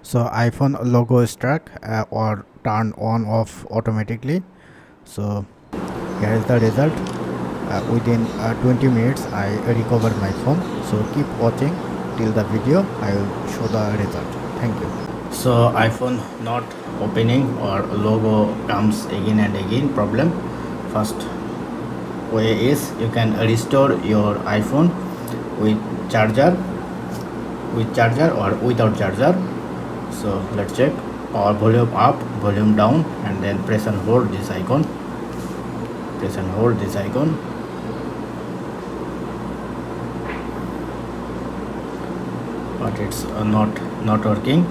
So iPhone logo is struck or turn on off automatically. So here is the result. Within 20 minutes I recovered my phone. So keep watching till the video. I will show the result. Thank you. So iPhone not opening or logo comes again and again problem. First way is you can restore your iPhone with charger or without charger. So let's check. Power volume up, volume down, and then press and hold this icon. But it's not working.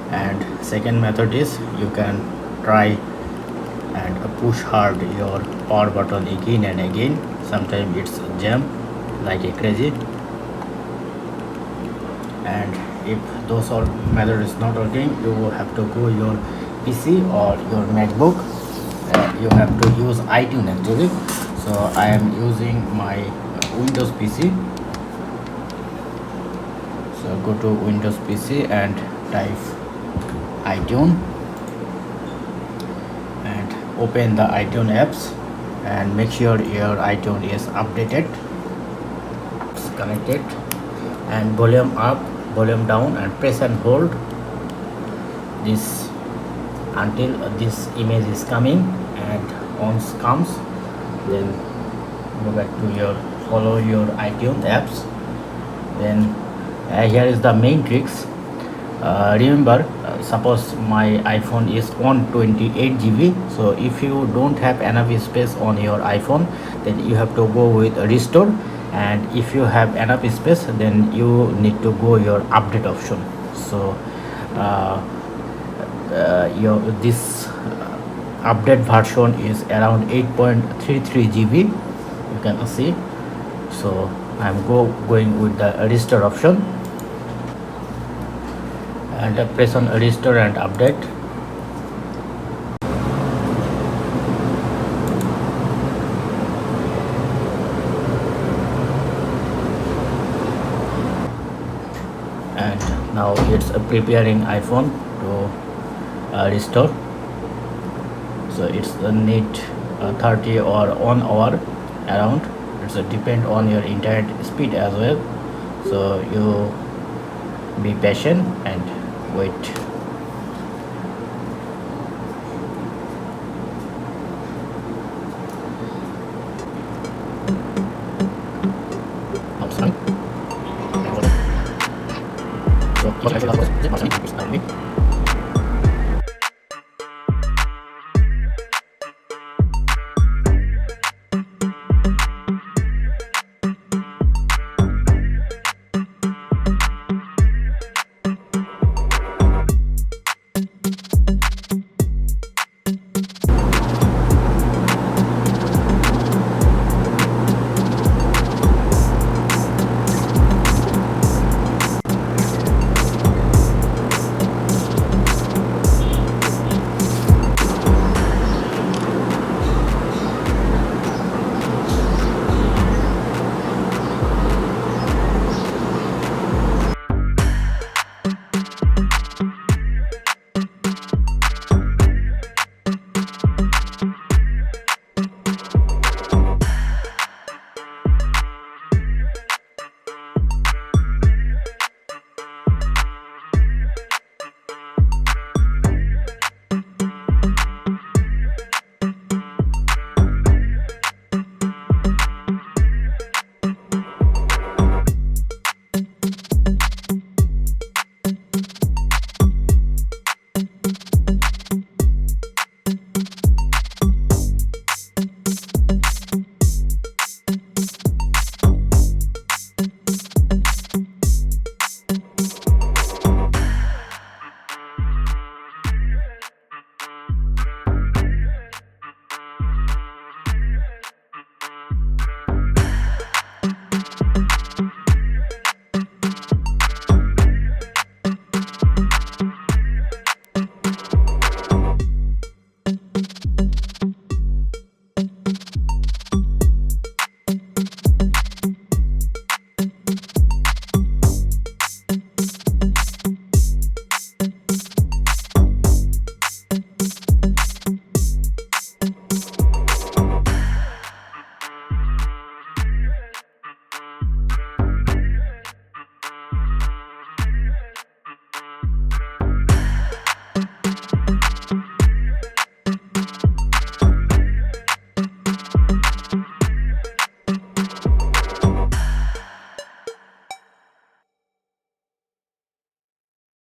And second method is you can try and push hard your power button again and again. Sometimes it's jam like a crazy. And if those all method is not working, you have to go your PC or your MacBook. You have to use iTunes actually. So I am using my Windows PC. So go to Windows PC and type iTunes and open the iTunes apps and make sure your iTunes is updated. It's connected, and volume up, volume down, and press and hold this until this image is coming, and once comes, then go back to your follow your iTunes apps. Then here is the main tricks. Remember, suppose my iPhone is 128 GB, so if you don't have enough space on your iPhone, then you have to go with restore, and if you have enough space, then you need to go your update option. So this update version is around 8.33 GB, you can see. So I'm going with the restore option, and press on restore and update. And now it's preparing iPhone to restore. So it's need 30 or 1 hour around. It's depend on your internet speed as well. So you be patient and wait.